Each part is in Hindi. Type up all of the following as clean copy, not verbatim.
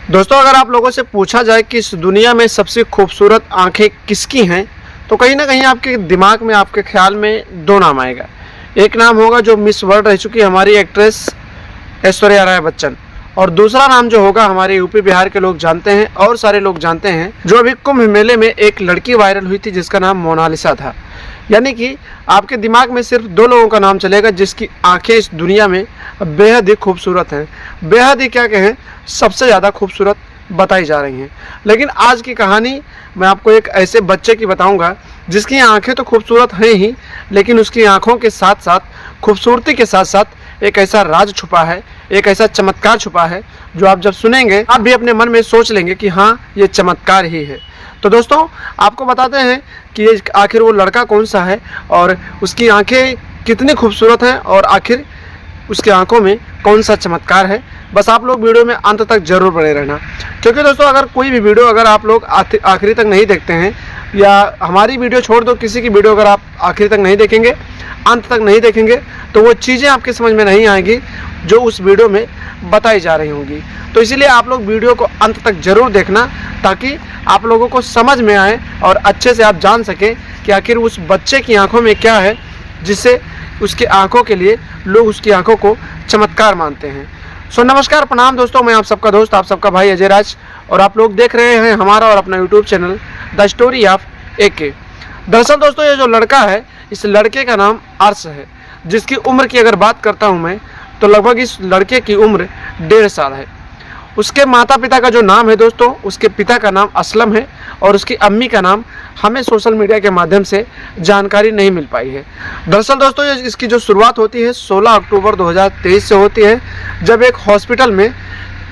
दोस्तों, अगर आप लोगों से पूछा जाए कि इस दुनिया में सबसे खूबसूरत आंखें किसकी हैं, तो कहीं ना कहीं आपके दिमाग में, आपके ख्याल में दो नाम आएगा। एक नाम होगा जो मिस वर्ल्ड रह चुकी हमारी एक्ट्रेस ऐश्वर्या राय बच्चन, और दूसरा नाम जो होगा हमारे यूपी बिहार के लोग जानते हैं और सारे लोग जानते हैं, जो अभी कुंभ मेले में एक लड़की वायरल हुई थी जिसका नाम मोनालिसा था। यानी कि आपके दिमाग में सिर्फ दो लोगों का नाम चलेगा जिसकी आंखें इस दुनिया में बेहद ही खूबसूरत हैं, बेहद ही क्या कहें, सबसे ज़्यादा खूबसूरत बताई जा रही हैं। लेकिन आज की कहानी मैं आपको एक ऐसे बच्चे की बताऊंगा जिसकी आंखें तो खूबसूरत हैं ही, लेकिन उसकी आंखों के साथ साथ, खूबसूरती के साथ साथ एक ऐसा राज छुपा है, एक ऐसा चमत्कार छुपा है जो आप जब सुनेंगे आप भी अपने मन में सोच लेंगे कि हाँ, ये चमत्कार ही है। तो दोस्तों, आपको बताते हैं कि आखिर वो लड़का कौन सा है और उसकी आंखें कितनी खूबसूरत हैं और आखिर उसकी आंखों में कौन सा चमत्कार है। बस आप लोग वीडियो में अंत तक जरूर बने रहना, क्योंकि दोस्तों अगर कोई भी वीडियो अगर आप लोग आखिरी तक नहीं देखते हैं, या हमारी वीडियो छोड़ दो, किसी की वीडियो अगर आप आखिरी तक नहीं देखेंगे, अंत तक नहीं देखेंगे, तो वो चीज़ें आपके समझ में नहीं आएंगी जो उस वीडियो में बताई जा रही होंगी। तो इसीलिए आप लोग वीडियो को अंत तक जरूर देखना, ताकि आप लोगों को समझ में आए और अच्छे से आप जान सकें कि आखिर उस बच्चे की आंखों में क्या है जिससे उसकी आंखों के लिए लोग उसकी आंखों को चमत्कार मानते हैं। सो नमस्कार, प्रणाम दोस्तों, मैं आप सबका दोस्त, आप सबका भाई अजय राज, और आप लोग देख रहे हैं हमारा और अपना YouTube channel the story of AK। दरअसल दोस्तों, ये जो लड़का है, इस लड़के का नाम अर्श है, जिसकी उम्र की अगर बात करता हूँ मैं, तो लगभग इस लड़के की उम्र 1.5 साल है। उसके माता पिता का जो नाम है दोस्तों, उसके पिता का नाम असलम है और उसकी अम्मी का नाम हमें सोशल मीडिया के माध्यम से जानकारी नहीं मिल पाई है। दरअसल दोस्तों, इसकी जो शुरुआत होती है 16 अक्टूबर 2023 से होती है, जब एक हॉस्पिटल में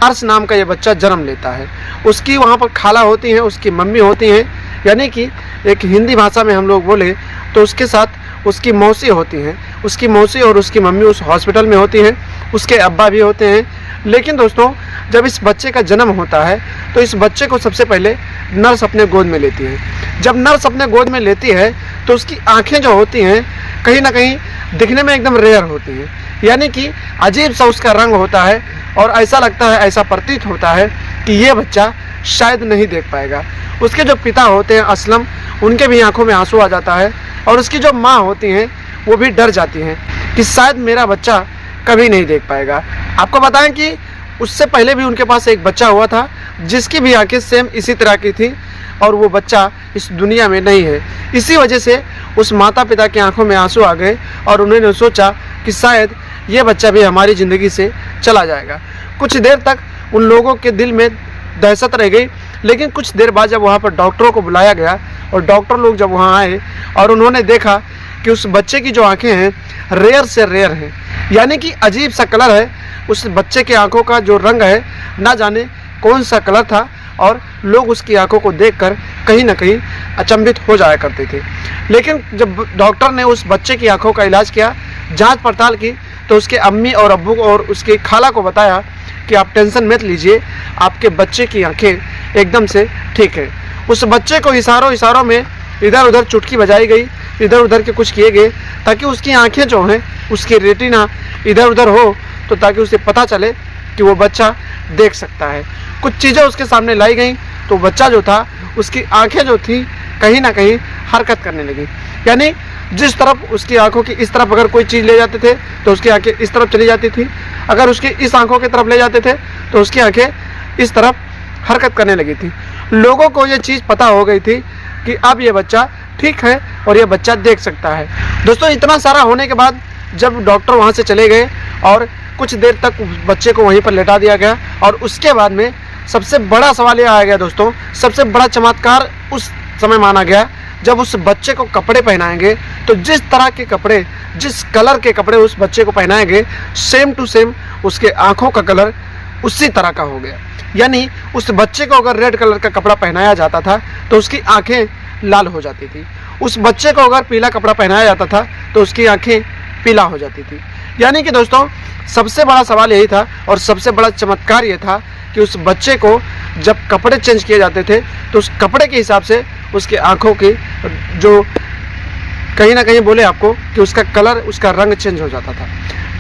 अर्श नाम का ये बच्चा जन्म लेता है। उसकी वहाँ पर खाला होती हैं, उसकी मम्मी होती हैं, यानी कि एक हिंदी भाषा में हम लोग बोले तो उसके साथ उसकी मौसी होती हैं। उसकी मौसी और उसकी मम्मी उस हॉस्पिटल में होती हैं, उसके अब्बा भी होते हैं। लेकिन दोस्तों, जब इस बच्चे का जन्म होता है तो इस बच्चे को सबसे पहले नर्स अपने गोद में लेती है। जब नर्स अपने गोद में लेती है तो उसकी आंखें जो होती हैं कहीं ना कहीं दिखने में एकदम रेयर होती हैं, यानी कि अजीब सा उसका रंग होता है और ऐसा लगता है, ऐसा प्रतीत होता है कि ये बच्चा शायद नहीं देख पाएगा। उसके जो पिता होते हैं असलम, उनके भी आंखों में आंसू आ जाता है और उसकी जो माँ होती हैं वो भी डर जाती हैं कि शायद मेरा बच्चा कभी नहीं देख पाएगा। आपको बताएं कि उससे पहले भी उनके पास एक बच्चा हुआ था जिसकी भी आंखें सेम इसी तरह की थी और वो बच्चा इस दुनिया में नहीं है। इसी वजह से उस माता पिता की आंखों में आंसू आ गए और उन्होंने सोचा कि शायद ये बच्चा भी हमारी ज़िंदगी से चला जाएगा। कुछ देर तक उन लोगों के दिल में दहशत रह गई, लेकिन कुछ देर बाद जब वहाँ पर डॉक्टरों को बुलाया गया और डॉक्टर लोग जब वहाँ आए और उन्होंने देखा कि उस बच्चे की जो आंखें हैं रेयर से रेयर हैं, यानी कि अजीब सा कलर है। उस बच्चे के आंखों का जो रंग है, ना जाने कौन सा कलर था, और लोग उसकी आंखों को देखकर कहीं ना कहीं अचंभित हो जाया करते थे। लेकिन जब डॉक्टर ने उस बच्चे की आंखों का इलाज किया, जांच पड़ताल की, तो उसके अम्मी और अब्बू और उसकी खाला को बताया कि आप टेंशन मत लीजिए, आपके बच्चे की आंखें एकदम से ठीक है। उस बच्चे को इशारों में इधर उधर चुटकी बजाई गई, इधर उधर के कुछ किए गए, ताकि उसकी आंखें जो हैं, उसकी रेटिना इधर उधर हो, तो ताकि उसे पता चले कि वो बच्चा देख सकता है। कुछ चीज़ें उसके सामने लाई गई तो बच्चा जो था, उसकी आंखें जो थी कहीं ना कहीं हरकत करने लगी, यानी जिस तरफ उसकी आंखों की इस तरफ अगर कोई चीज़ ले जाते थे तो उसकी आंखें इस तरफ चली जाती थी, अगर उसकी इस आंखों की तरफ ले जाते थे तो उसकी आंखें इस तरफ हरकत करने लगी थी। लोगों को ये चीज़ पता हो गई थी कि अब ये बच्चा ठीक है और ये बच्चा देख सकता है। दोस्तों, इतना सारा होने के बाद जब डॉक्टर वहाँ से चले गए और कुछ देर तक बच्चे को वहीं पर लेटा दिया गया, और उसके बाद में सबसे बड़ा सवाल ये आ गया दोस्तों, सबसे बड़ा चमत्कार उस समय माना गया जब उस बच्चे को कपड़े पहनाएंगे तो जिस तरह के कपड़े, जिस कलर के कपड़े उस बच्चे को पहनाएंगे, सेम टू सेम उसके आँखों का कलर उसी तरह का हो गया। यानी उस बच्चे को अगर रेड कलर का कपड़ा पहनाया जाता था तो उसकी आंखें लाल हो जाती थी, उस बच्चे को अगर पीला कपड़ा पहनाया जाता था तो उसकी आंखें पीला हो जाती थी। यानी कि दोस्तों, सबसे बड़ा सवाल यही था और सबसे बड़ा चमत्कार ये था कि उस बच्चे को जब कपड़े चेंज किए जाते थे तो उस कपड़े के हिसाब से उसके आंखों की जो कहीं ना कहीं बोले आपको कि उसका कलर, उसका रंग चेंज हो जाता था।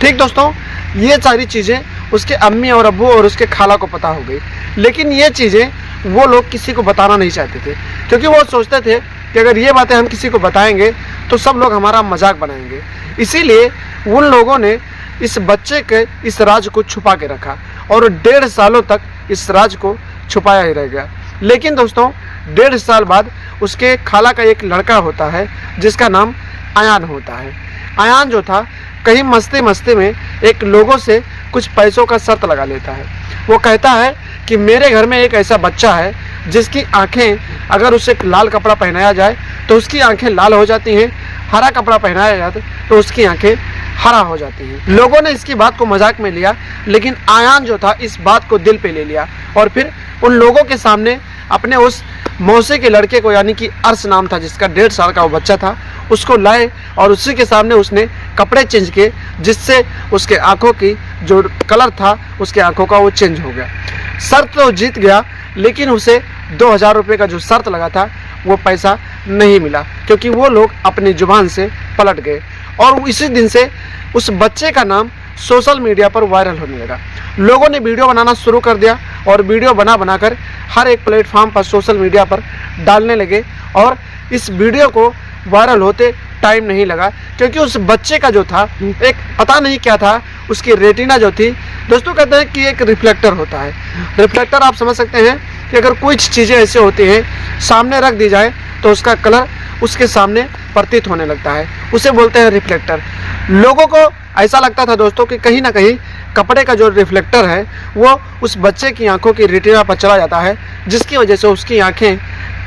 ठीक दोस्तों, ये सारी चीज़ें उसके अम्मी और अब्बू और उसके खाला को पता हो गई। लेकिन ये चीज़ें वो लोग किसी को बताना नहीं चाहते थे, क्योंकि वो सोचते थे कि अगर ये बातें हम किसी को बताएंगे तो सब लोग हमारा मजाक बनाएंगे। इसीलिए उन लोगों ने इस बच्चे के इस राज को छुपा के रखा और 1.5 सालों तक इस राज को छुपाया ही रह गया। लेकिन दोस्तों 1.5 साल बाद उसके खाला का एक लड़का होता है जिसका नाम अयान होता है। अयान जो था कहीं मस्ती मस्ती में एक लोगों से कुछ पैसों का शर्त लगा लेता है। वो कहता है कि मेरे घर में एक ऐसा बच्चा है जिसकी आंखें, अगर उसे लाल कपड़ा पहनाया जाए तो उसकी आंखें लाल हो जाती हैं, हरा कपड़ा पहनाया जाए तो उसकी आंखें हरा हो जाती हैं। लोगों ने इसकी बात को मजाक में लिया, लेकिन आयान जो था इस बात को दिल पे ले लिया और फिर उन लोगों के सामने अपने उस मौसे के लड़के को, यानी कि अर्श नाम था जिसका 1.5 साल का वो बच्चा था, उसको लाए और उसी के सामने उसने कपड़े चेंज किए, जिससे उसके आंखों की जो कलर था उसके आंखों का वो चेंज हो गया। शर्त तो जीत गया, लेकिन उसे 2000 रुपये का जो शर्त लगा था वो पैसा नहीं मिला, क्योंकि वो लोग अपनी जुबान से पलट गए। और इसी दिन से उस बच्चे का नाम सोशल मीडिया पर वायरल होने लगा। लोगों ने वीडियो बनाना शुरू कर दिया और वीडियो बनाकर हर एक प्लेटफॉर्म पर सोशल मीडिया पर डालने लगे। और इस वीडियो को वायरल होते टाइम नहीं लगा, क्योंकि उस बच्चे का जो था एक पता नहीं क्या था, उसकी रेटिना जो थी, दोस्तों कहते हैं कि एक रिफ्लेक्टर होता है। रिफ्लेक्टर आप समझ सकते हैं कि अगर कुछ चीज़ें ऐसे होती हैं सामने रख दी जाए तो उसका कलर उसके सामने प्रतीत होने लगता है, उसे बोलते हैं रिफ्लेक्टर। लोगों को ऐसा लगता था दोस्तों कि कहीं ना कहीं कपड़े का जो रिफ्लेक्टर है वो उस बच्चे की आंखों की रेटिना पर चला जाता है, जिसकी वजह से उसकी आंखें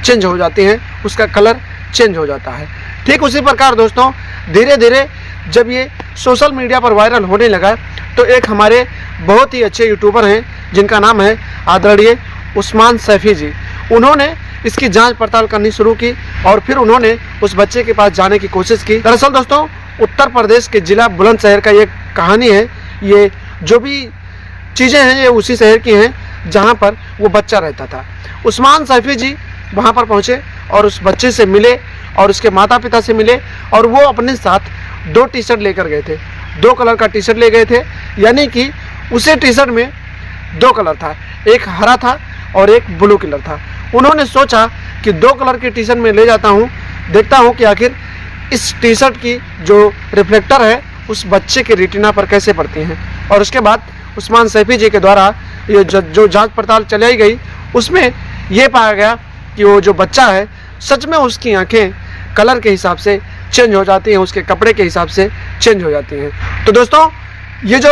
चेंज हो जाती हैं, उसका कलर चेंज हो जाता है। ठीक उसी प्रकार दोस्तों धीरे धीरे जब ये सोशल मीडिया पर वायरल होने लगा तो एक हमारे बहुत ही अच्छे यूट्यूबर हैं जिनका नाम है आदरणीय उस्मान सैफी जी, उन्होंने इसकी जांच पड़ताल करनी शुरू की और फिर उन्होंने उस बच्चे के पास जाने की कोशिश की। दरअसल दोस्तों उत्तर प्रदेश के जिला बुलंदशहर का ये कहानी है। ये जो भी चीज़ें हैं ये उसी शहर की हैं जहाँ पर वो बच्चा रहता था। उस्मान सैफी जी वहाँ पर पहुँचे और उस बच्चे से मिले और उसके माता पिता से मिले, और वो अपने साथ 2 टी-शर्ट लेकर गए थे। 2 कलर का टी-शर्ट ले गए थे, यानी कि उसी टी-शर्ट में 2 कलर था, एक हरा था और एक ब्लू कलर था। उन्होंने सोचा कि 2 कलर की टी-शर्ट में ले जाता हूँ, देखता हूँ कि आखिर इस टी-शर्ट की जो रिफ्लेक्टर है उस बच्चे के रेटिना पर कैसे पड़ती हैं। और उसके बाद उस्मान सैफी जी के द्वारा ये जो जांच पड़ताल चलाई गई उसमें ये पाया गया कि वो जो बच्चा है सच में उसकी आंखें कलर के हिसाब से चेंज हो जाती हैं, उसके कपड़े के हिसाब से चेंज हो जाती हैं। तो दोस्तों ये जो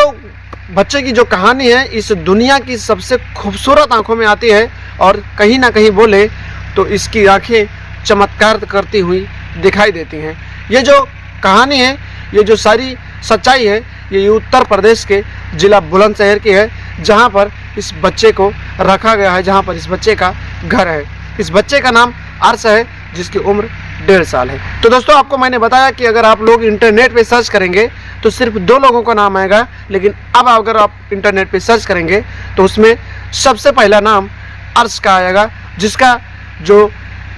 बच्चे की जो कहानी है इस दुनिया की सबसे खूबसूरत आंखों में आती है, और कहीं ना कहीं बोले तो इसकी आंखें चमत्कार करती हुई दिखाई देती हैं। ये जो कहानी है, ये जो सारी सच्चाई है, ये उत्तर प्रदेश के जिला बुलंदशहर की है, जहाँ पर इस बच्चे को रखा गया है, जहाँ पर इस बच्चे का घर है। इस बच्चे का नाम अर्श है जिसकी उम्र 1.5 साल है। तो दोस्तों आपको मैंने बताया कि अगर आप लोग इंटरनेट पे सर्च करेंगे तो सिर्फ 2 लोगों का नाम आएगा, लेकिन अब अगर आप इंटरनेट पे सर्च करेंगे तो उसमें सबसे पहला नाम अर्श का आएगा, जिसका जो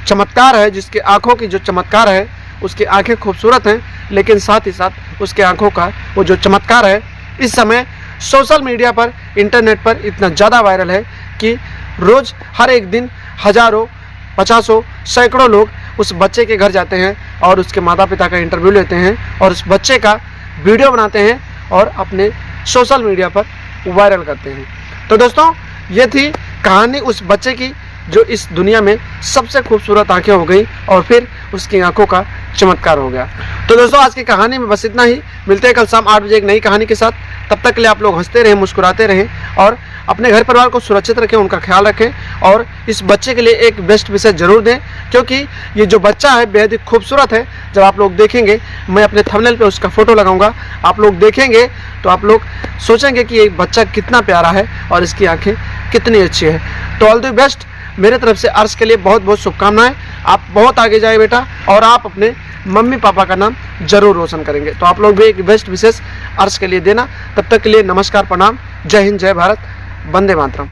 चमत्कार है, जिसके आँखों की जो चमत्कार है, उसकी आंखें खूबसूरत हैं, लेकिन साथ ही साथ उसके आंखों का वो जो चमत्कार है इस समय सोशल मीडिया पर, इंटरनेट पर इतना ज़्यादा वायरल है कि रोज़ हर एक दिन हज़ारों, 50, सैकड़ों लोग उस बच्चे के घर जाते हैं और उसके माता पिता का इंटरव्यू लेते हैं और उस बच्चे का वीडियो बनाते हैं और अपने सोशल मीडिया पर वायरल करते हैं। तो दोस्तों ये थी कहानी उस बच्चे की जो इस दुनिया में सबसे खूबसूरत आंखें हो गई और फिर उसकी आंखों का चमत्कार हो गया। तो दोस्तों आज की कहानी में बस इतना ही। मिलते हैं कल शाम 8 बजे एक नई कहानी के साथ। तब तक के लिए आप लोग हंसते रहें, मुस्कुराते रहें और अपने घर परिवार को सुरक्षित रखें, उनका ख्याल रखें और इस बच्चे के लिए एक बेस्ट विशेष जरूर दें, क्योंकि ये जो बच्चा है बेहद ही खूबसूरत है। जब आप लोग देखेंगे, मैं अपने थंबनेल पे उसका फ़ोटो लगाऊंगा, आप लोग देखेंगे तो आप लोग सोचेंगे कि ये बच्चा कितना प्यारा है और इसकी आँखें कितनी अच्छी है। तो ऑल द बेस्ट मेरे तरफ से अर्श के लिए बहुत बहुत शुभकामनाएं। आप बहुत आगे जाए बेटा और आप अपने मम्मी पापा का नाम जरूर रोशन करेंगे। तो आप लोग भी एक बेस्ट विशेष अर्श के लिए देना। तब तक के लिए नमस्कार, प्रणाम, जय हिंद, जय भारत, वंदे मातरम।